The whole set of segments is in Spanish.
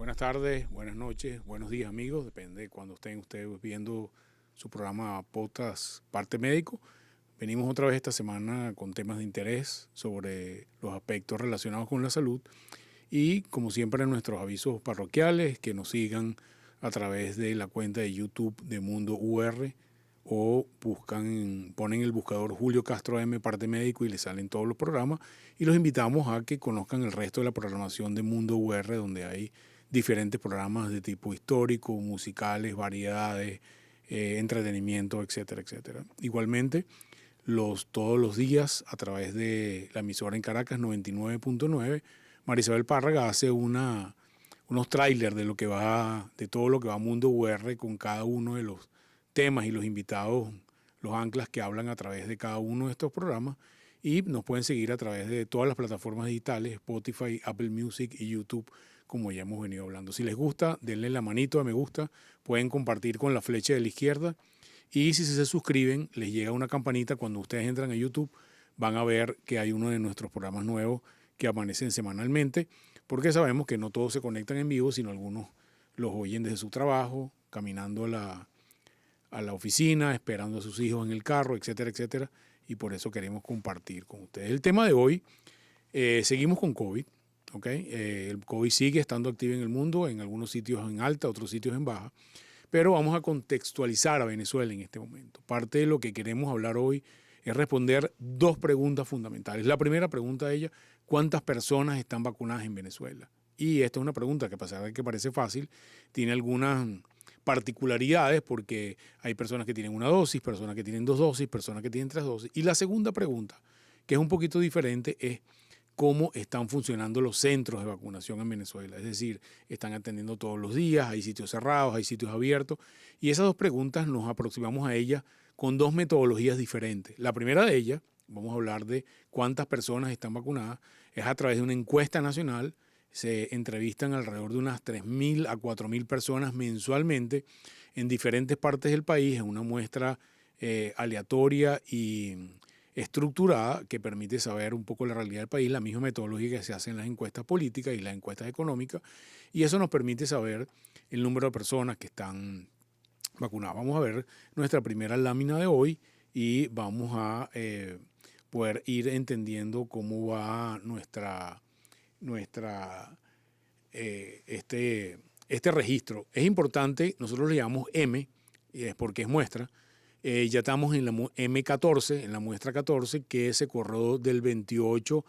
Buenas tardes, buenas noches, buenos días amigos, depende de cuando estén ustedes viendo su programa Podcast Parte Médico. Venimos otra vez esta semana con temas de interés sobre los aspectos relacionados con la salud y como siempre nuestros avisos parroquiales, que nos sigan a través de la cuenta de YouTube de Mundo UR o ponen el buscador Julio Castro M Parte Médico y les salen todos los programas, y los invitamos a que conozcan el resto de la programación de Mundo UR, donde hay diferentes programas de tipo histórico, musicales, variedades, entretenimiento, etcétera, etcétera. Igualmente, todos los días a través de la emisora en Caracas 99.9, Marisabel Párraga hace unos trailers de todo lo que va a Mundo UR con cada uno de los temas y los invitados, los anclas que hablan a través de cada uno de estos programas, y nos pueden seguir a través de todas las plataformas digitales, Spotify, Apple Music y YouTube, como ya hemos venido hablando. Si les gusta, denle la manito a me gusta, pueden compartir con la flecha de la izquierda, y si se suscriben, les llega una campanita cuando ustedes entran a YouTube, van a ver que hay uno de nuestros programas nuevos que aparecen semanalmente, porque sabemos que no todos se conectan en vivo, sino algunos los oyen desde su trabajo, caminando a la oficina, esperando a sus hijos en el carro, etcétera, etcétera, y por eso queremos compartir con ustedes. El tema de hoy, seguimos con COVID, ¿ok? El COVID sigue estando activo en el mundo, en algunos sitios en alta, otros sitios en baja, pero vamos a contextualizar a Venezuela en este momento. Parte de lo que queremos hablar hoy es responder dos preguntas fundamentales. La primera pregunta de ella: ¿cuántas personas están vacunadas en Venezuela? Y esta es una pregunta que, a pesar de que parece fácil, tiene algunas particularidades, porque hay personas que tienen una dosis, personas que tienen 2 dosis, personas que tienen 3 dosis. Y la segunda pregunta, que es un poquito diferente, es cómo están funcionando los centros de vacunación en Venezuela. Es decir, están atendiendo todos los días, hay sitios cerrados, hay sitios abiertos. Y esas dos preguntas nos aproximamos a ellas con dos metodologías diferentes. La primera de ellas, vamos a hablar de cuántas personas están vacunadas, es a través de una encuesta nacional. Se entrevistan alrededor de unas 3.000 a 4.000 personas mensualmente en diferentes partes del país, en una muestra aleatoria y estructurada que permite saber un poco la realidad del país, la misma metodología que se hace en las encuestas políticas y las encuestas económicas, y eso nos permite saber el número de personas que están vacunadas. Vamos a ver nuestra primera lámina de hoy y vamos a poder ir entendiendo cómo va este registro. Es importante, nosotros le llamamos M, porque es muestra. Ya estamos en la M14, en la muestra 14, que se corrió del 28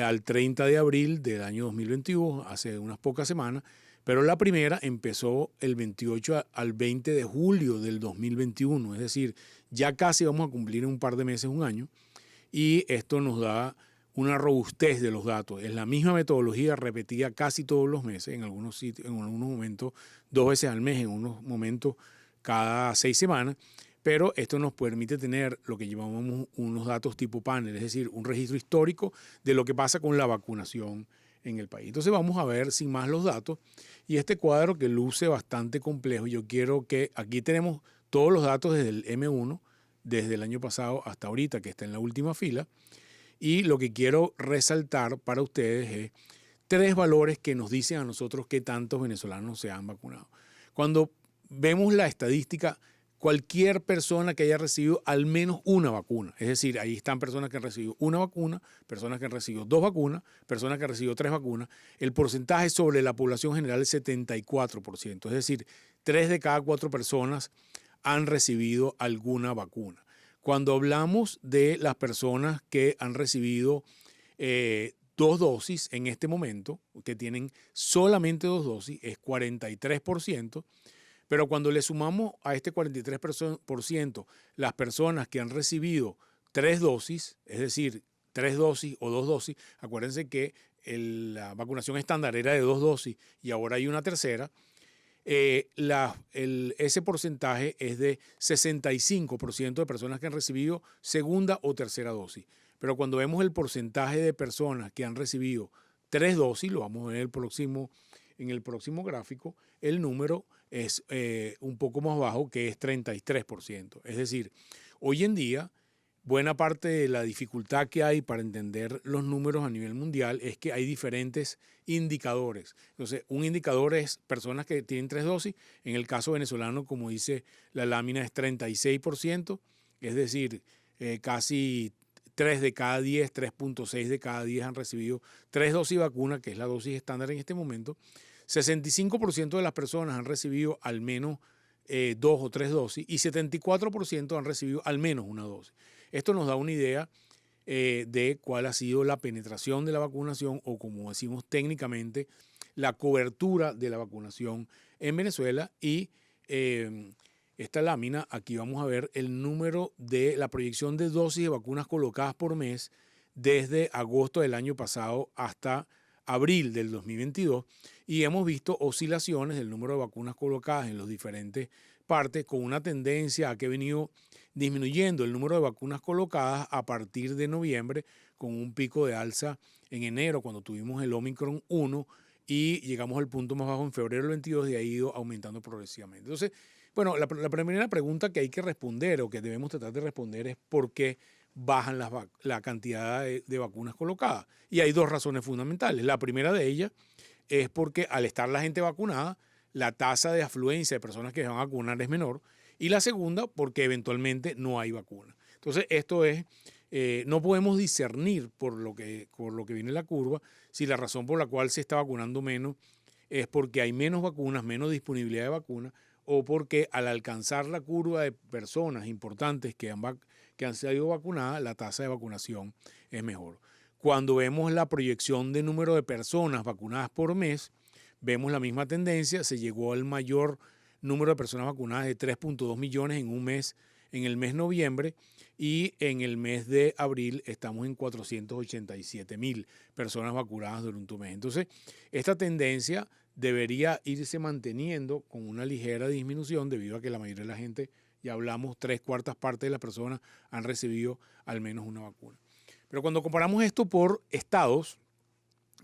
al 30 de abril del año 2021, hace unas pocas semanas, pero la primera empezó el 28 al 20 de julio del 2021, es decir, ya casi vamos a cumplir en un par de meses un año, y esto nos da una robustez de los datos. Es la misma metodología repetida casi todos los meses, en algunos sitios, en algunos momentos 2 veces al mes, en unos momentos cada 6 semanas, pero esto nos permite tener lo que llamamos unos datos tipo panel, es decir, un registro histórico de lo que pasa con la vacunación en el país. Entonces vamos a ver sin más los datos, y este cuadro, que luce bastante complejo, yo quiero que aquí tenemos todos los datos desde el M1, desde el año pasado hasta ahorita, que está en la última fila, y lo que quiero resaltar para ustedes es 3 valores que nos dicen a nosotros qué tantos venezolanos se han vacunado. Cuando vemos la estadística, cualquier persona que haya recibido al menos una vacuna, es decir, ahí están personas que han recibido una vacuna, personas que han recibido 2 vacunas, personas que han recibido 3 vacunas, el porcentaje sobre la población general es 74%, es decir, 3 de cada 4 personas han recibido alguna vacuna. Cuando hablamos de las personas que han recibido 2 dosis en este momento, que tienen solamente 2 dosis, es 43%, pero cuando le sumamos a este 43% las personas que han recibido 3 dosis, es decir, 3 dosis o 2 dosis, acuérdense que la vacunación estándar era de 2 dosis y ahora hay una tercera, ese porcentaje es de 65% de personas que han recibido segunda o tercera dosis. Pero cuando vemos el porcentaje de personas que han recibido 3 dosis, lo vamos a ver en el próximo gráfico, el número es un poco más bajo, que es 33%. Es decir, hoy en día buena parte de la dificultad que hay para entender los números a nivel mundial es que hay diferentes indicadores. Entonces, un indicador es personas que tienen 3 dosis. En el caso venezolano, como dice la lámina, es 36%, es decir, casi 3 de cada 10, 3.6 de cada 10 han recibido 3 dosis de vacuna, que es la dosis estándar en este momento. 65% de las personas han recibido al menos 2 o 3 dosis y 74% han recibido al menos una dosis. Esto nos da una idea de cuál ha sido la penetración de la vacunación o, como decimos técnicamente, la cobertura de la vacunación en Venezuela. Y esta lámina, aquí vamos a ver el número de la proyección de dosis de vacunas colocadas por mes desde agosto del año pasado hasta abril del 2022, y hemos visto oscilaciones del número de vacunas colocadas en las diferentes partes, con una tendencia a que ha venido disminuyendo el número de vacunas colocadas a partir de noviembre, con un pico de alza en enero cuando tuvimos el Omicron 1 y llegamos al punto más bajo en febrero del 22, y ha ido aumentando progresivamente. Entonces, bueno, la primera pregunta que hay que responder o que debemos tratar de responder es por qué bajan la cantidad de vacunas colocadas. Y hay dos razones fundamentales. La primera de ellas es porque al estar la gente vacunada, la tasa de afluencia de personas que se van a vacunar es menor. Y la segunda, porque eventualmente no hay vacuna. Entonces, esto es, no podemos discernir por lo que viene la curva si la razón por la cual se está vacunando menos es porque hay menos vacunas, menos disponibilidad de vacunas, o porque al alcanzar la curva de personas importantes que han sido vacunadas, la tasa de vacunación es mejor. Cuando vemos la proyección de número de personas vacunadas por mes, vemos la misma tendencia. Se llegó al mayor número de personas vacunadas de 3.2 millones en un mes, en el mes noviembre, y en el mes de abril estamos en 487,000 personas vacunadas durante un mes. Entonces, esta tendencia debería irse manteniendo con una ligera disminución debido a que la mayoría de la gente, ya hablamos, 3/4 partes de las personas han recibido al menos una vacuna. Pero cuando comparamos esto por estados,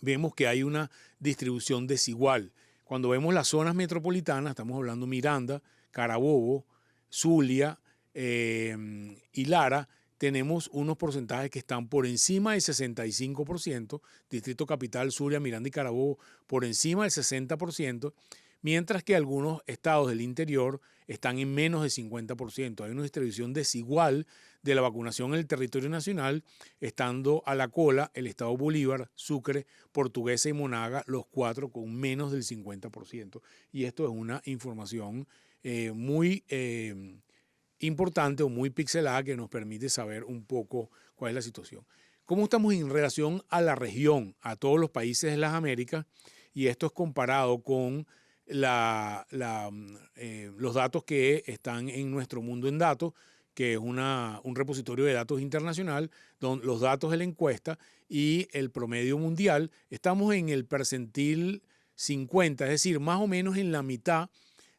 vemos que hay una distribución desigual. Cuando vemos las zonas metropolitanas, estamos hablando Miranda, Carabobo, Zulia y Lara, tenemos unos porcentajes que están por encima del 65%, Distrito Capital, Zulia, Miranda y Carabobo por encima del 60%, mientras que algunos estados del interior están en menos del 50%. Hay una distribución desigual de la vacunación en el territorio nacional, estando a la cola el estado Bolívar, Sucre, Portuguesa y Monaga, los 4 con menos del 50%. Y esto es una información muy importante o muy pixelada que nos permite saber un poco cuál es la situación. ¿Cómo estamos en relación a la región, a todos los países de las Américas? Y esto es comparado con los datos que están en Nuestro Mundo en Datos, que es un repositorio de datos internacional, donde los datos de la encuesta y el promedio mundial. Estamos en el percentil 50, es decir, más o menos en la mitad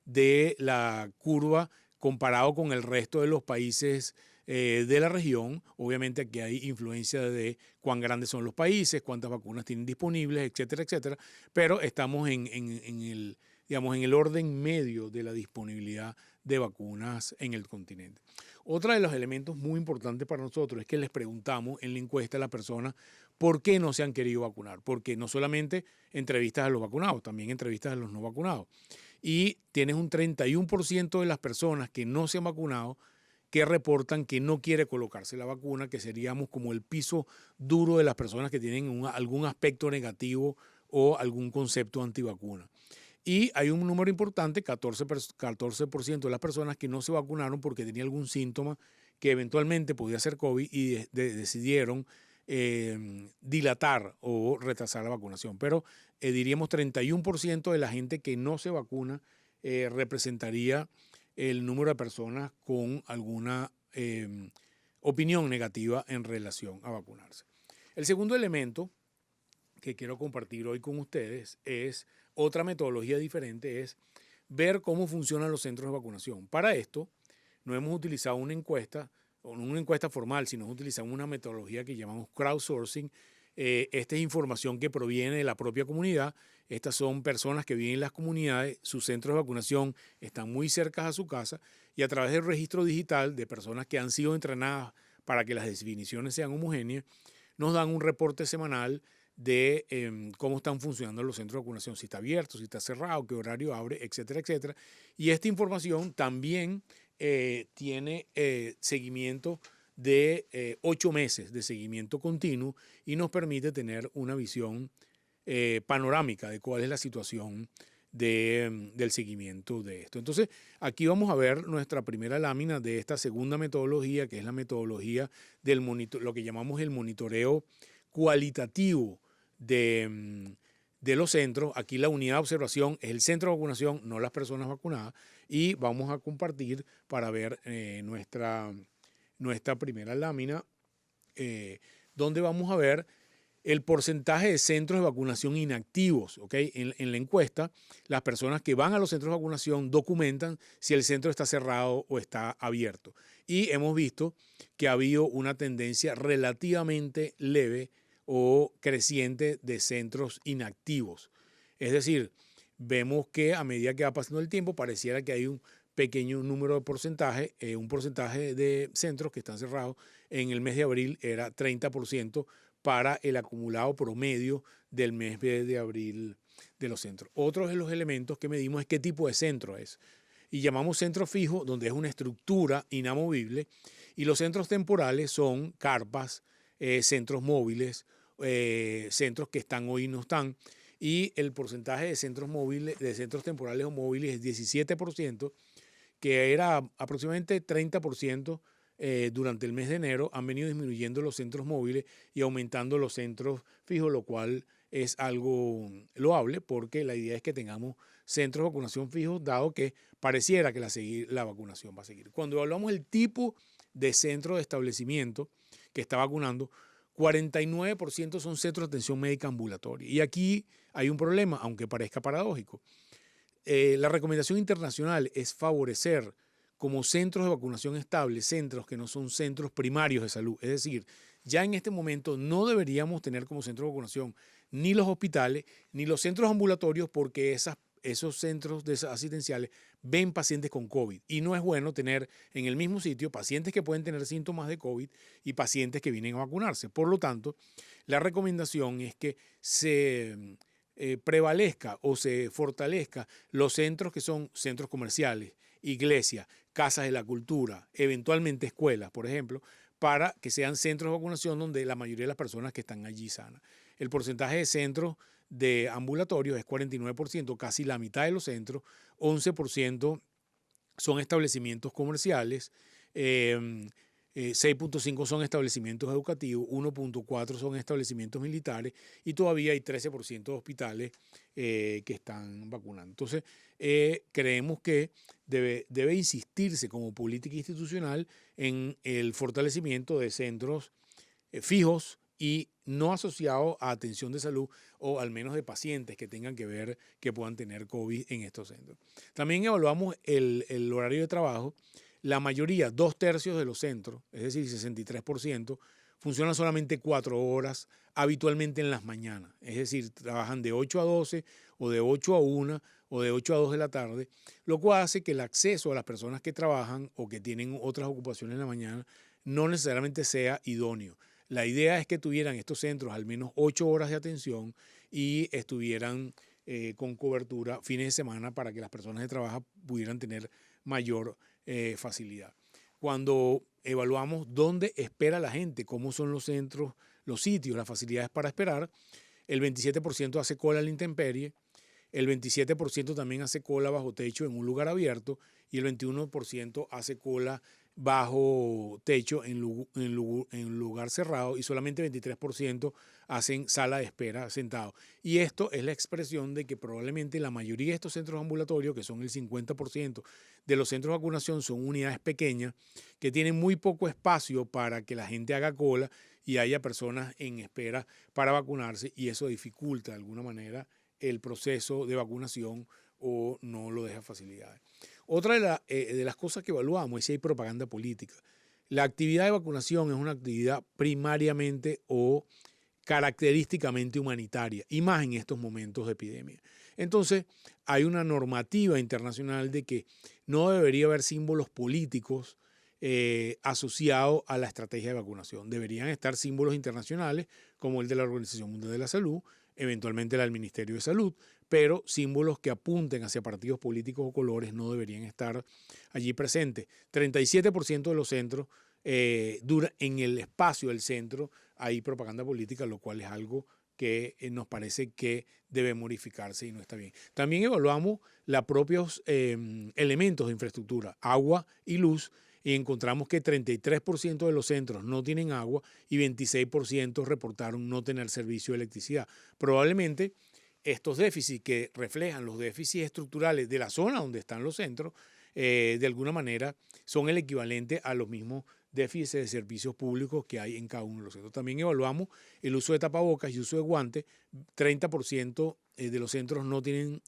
de la curva comparado con el resto de los países de la región. Obviamente aquí hay influencia de cuán grandes son los países, cuántas vacunas tienen disponibles, etcétera, etcétera, pero estamos en el orden medio de la disponibilidad de vacunas en el continente. Otro de los elementos muy importantes para nosotros es que les preguntamos en la encuesta a las personas por qué no se han querido vacunar, porque no solamente entrevistas a los vacunados, también entrevistas a los no vacunados. Y tienes un 31% de las personas que no se han vacunado que reportan que no quiere colocarse la vacuna, que seríamos como el piso duro de las personas que tienen algún aspecto negativo o algún concepto antivacuna. Y hay un número importante, 14% de las personas que no se vacunaron porque tenía algún síntoma que eventualmente podía ser COVID y decidieron dilatar o retrasar la vacunación. Pero diríamos 31% de la gente que no se vacuna representaría el número de personas con alguna opinión negativa en relación a vacunarse. El segundo elemento que quiero compartir hoy con ustedes es otra metodología diferente, es ver cómo funcionan los centros de vacunación. Para esto no hemos utilizado una encuesta, o no una encuesta formal, sino utilizamos una metodología que llamamos crowdsourcing. Esta es información que proviene de la propia comunidad. Estas son personas que viven en las comunidades, sus centros de vacunación están muy cerca a su casa y a través del registro digital de personas que han sido entrenadas para que las definiciones sean homogéneas, nos dan un reporte semanal de cómo están funcionando los centros de vacunación, si está abierto, si está cerrado, qué horario abre, etcétera, etcétera. Y esta información también tiene seguimiento de 8 meses de seguimiento continuo y nos permite tener una visión panorámica de cuál es la situación del seguimiento de esto. Entonces, aquí vamos a ver nuestra primera lámina de esta segunda metodología, que es la metodología del lo que llamamos el monitoreo cualitativo de los centros. Aquí la unidad de observación es el centro de vacunación, no las personas vacunadas, y vamos a compartir para ver nuestra primera lámina, donde vamos a ver el porcentaje de centros de vacunación inactivos. ¿Okay? En la encuesta, las personas que van a los centros de vacunación documentan si el centro está cerrado o está abierto. Y hemos visto que ha habido una tendencia relativamente leve o creciente de centros inactivos. Es decir, vemos que a medida que va pasando el tiempo, pareciera que hay un pequeño número de porcentaje, un porcentaje de centros que están cerrados. En el mes de abril era 30% para el acumulado promedio del mes de abril de los centros. Otro de los elementos que medimos es qué tipo de centro es. Y llamamos centro fijo, donde es una estructura inamovible, y los centros temporales son carpas, centros móviles, centros que están hoy y no están, y el porcentaje de centros móviles, de centros temporales o móviles es 17%, que era aproximadamente 30% durante el mes de enero. Han venido disminuyendo los centros móviles y aumentando los centros fijos, lo cual es algo loable porque la idea es que tengamos centros de vacunación fijos, dado que pareciera que la vacunación va a seguir. Cuando evaluamos el tipo de centro de establecimiento que está vacunando, 49% son centros de atención médica ambulatoria. Y aquí hay un problema, aunque parezca paradójico. La recomendación internacional es favorecer como centros de vacunación estables centros que no son centros primarios de salud. Es decir, ya en este momento no deberíamos tener como centro de vacunación ni los hospitales ni los centros ambulatorios, porque esos centros asistenciales ven pacientes con COVID y no es bueno tener en el mismo sitio pacientes que pueden tener síntomas de COVID y pacientes que vienen a vacunarse. Por lo tanto, la recomendación es que se prevalezca o se fortalezca los centros que son centros comerciales, iglesias, casas de la cultura, eventualmente escuelas, por ejemplo, para que sean centros de vacunación donde la mayoría de las personas que están allí sanas. El porcentaje de centros de ambulatorios es 49%, casi la mitad de los centros, 11% son establecimientos comerciales, 6.5 son establecimientos educativos, 1.4 son establecimientos militares y todavía hay 13% de hospitales que están vacunando. Entonces, creemos que debe insistirse como política institucional en el fortalecimiento de centros fijos y no asociados a atención de salud, o al menos de pacientes que tengan que ver que puedan tener COVID en estos centros. También evaluamos el horario de trabajo. La mayoría, 2/3 de los centros, es decir, 63%, funcionan solamente 4 horas, habitualmente en las mañanas. Es decir, trabajan de 8 a 12 o de 8 a 1 o de 8 a 2 de la tarde, lo cual hace que el acceso a las personas que trabajan o que tienen otras ocupaciones en la mañana no necesariamente sea idóneo. La idea es que tuvieran estos centros al menos 8 horas de atención y estuvieran con cobertura fines de semana para que las personas que trabajan pudieran tener mayor facilidad. Cuando evaluamos dónde espera la gente, cómo son los centros, los sitios, las facilidades para esperar, el 27% hace cola a la intemperie, el 27% también hace cola bajo techo en un lugar abierto y el 21% hace cola bajo techo en lugar cerrado, y solamente 23% hacen sala de espera sentado. Y esto es la expresión de que probablemente la mayoría de estos centros ambulatorios, que son el 50% de los centros de vacunación, son unidades pequeñas que tienen muy poco espacio para que la gente haga cola y haya personas en espera para vacunarse, y eso dificulta de alguna manera el proceso de vacunación o no lo deja facilidades. Otra de las cosas que evaluamos es si hay propaganda política. La actividad de vacunación es una actividad primariamente o característicamente humanitaria, y más en estos momentos de epidemia. Entonces, hay una normativa internacional de que no debería haber símbolos políticos asociado a la estrategia de vacunación. Deberían estar símbolos internacionales como el de la Organización Mundial de la Salud, eventualmente el del Ministerio de Salud, pero símbolos que apunten hacia partidos políticos o colores no deberían estar allí presentes. 37% de los centros en el espacio del centro hay propaganda política, lo cual es algo que nos parece que debe modificarse y no está bien. También evaluamos los propios elementos de infraestructura, agua y luz, y encontramos que 33% de los centros no tienen agua y 26% reportaron no tener servicio de electricidad. Probablemente estos déficits que reflejan los déficits estructurales de la zona donde están los centros, de alguna manera son el equivalente a los mismos déficits de servicios públicos que hay en cada uno de los centros. También evaluamos el uso de tapabocas y uso de guantes. 30% de los centros no tienen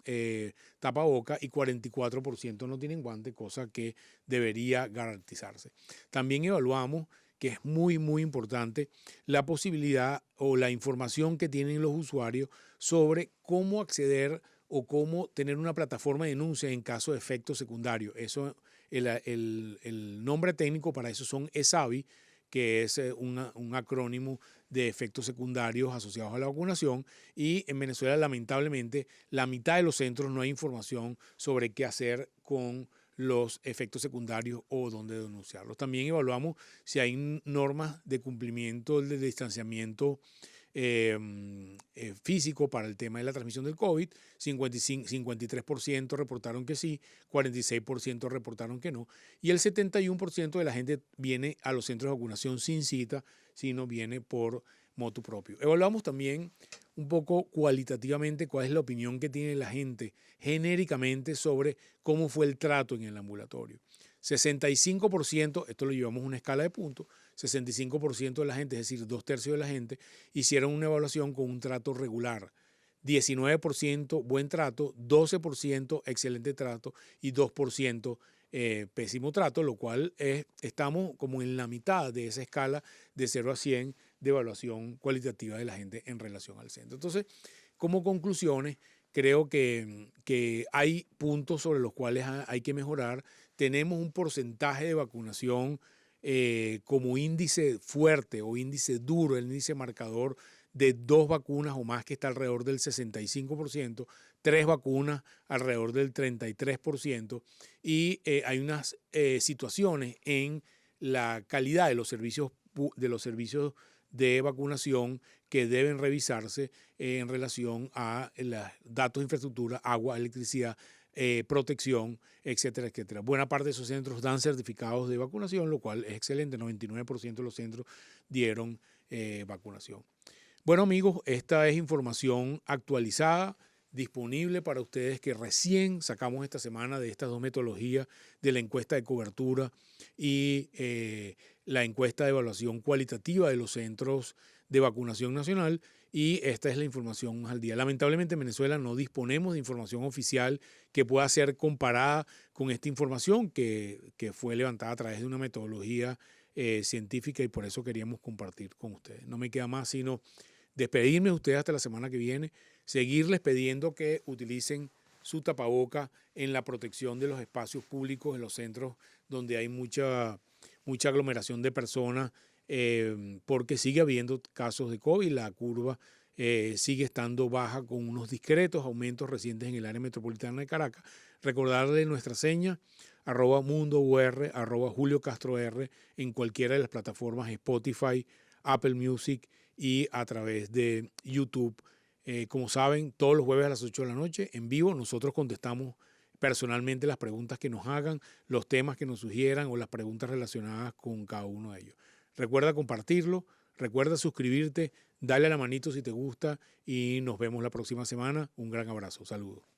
tapabocas y 44% no tienen guantes, cosa que debería garantizarse. También evaluamos, que es muy, muy importante, la posibilidad o la información que tienen los usuarios sobre cómo acceder o cómo tener una plataforma de denuncia en caso de efectos secundarios. Eso, el nombre técnico para eso son ESAVI, que es un acrónimo de efectos secundarios asociados a la vacunación, y en Venezuela lamentablemente la mitad de los centros no hay información sobre qué hacer con los efectos secundarios o dónde denunciarlos. También evaluamos si hay normas de cumplimiento del distanciamiento físico para el tema de la transmisión del COVID. 53% reportaron que sí, 46% reportaron que no, y el 71% de la gente viene a los centros de vacunación sin cita, sino viene por motu propio. Evaluamos también un poco cualitativamente cuál es la opinión que tiene la gente genéricamente sobre cómo fue el trato en el ambulatorio. 65%, esto lo llevamos a una escala de puntos, 65% de la gente, es decir, 2/3 de la gente, hicieron una evaluación con un trato regular. 19% buen trato, 12% excelente trato y 2% pésimo trato, lo cual estamos como en la mitad de esa escala de 0 a 100 de evaluación cualitativa de la gente en relación al centro. Entonces, como conclusiones, creo que hay puntos sobre los cuales hay que mejorar. Tenemos un porcentaje de vacunación como índice fuerte o índice duro, el índice marcador de 2 vacunas o más, que está alrededor del 65%, 3 vacunas alrededor del 33%, y hay unas situaciones en la calidad de los servicios de vacunación que deben revisarse en relación a los datos de infraestructura, agua, electricidad, protección, etcétera, etcétera. Buena parte de esos centros dan certificados de vacunación, lo cual es excelente. 99% de los centros dieron vacunación. Bueno, amigos, esta es información actualizada, disponible para ustedes, que recién sacamos esta semana de estas dos metodologías de la encuesta de cobertura y la encuesta de evaluación cualitativa de los centros de vacunación nacional, y esta es la información al día. Lamentablemente en Venezuela no disponemos de información oficial que pueda ser comparada con esta información que fue levantada a través de una metodología científica, y por eso queríamos compartir con ustedes. No me queda más sino despedirme de ustedes hasta la semana que viene, seguirles pidiendo que utilicen su tapaboca en la protección de los espacios públicos, en los centros donde hay mucha aglomeración de personas, porque sigue habiendo casos de COVID. La curva sigue estando baja, con unos discretos aumentos recientes en el área metropolitana de Caracas. Recordarle nuestra seña, @mundour, @JulioCastroR, en cualquiera de las plataformas Spotify, Apple Music y a través de YouTube. Como saben, todos los jueves a las 8 de la noche en vivo nosotros contestamos personalmente las preguntas que nos hagan, los temas que nos sugieran o las preguntas relacionadas con cada uno de ellos. Recuerda compartirlo, recuerda suscribirte, dale a la manito si te gusta, y nos vemos la próxima semana. Un gran abrazo, saludos.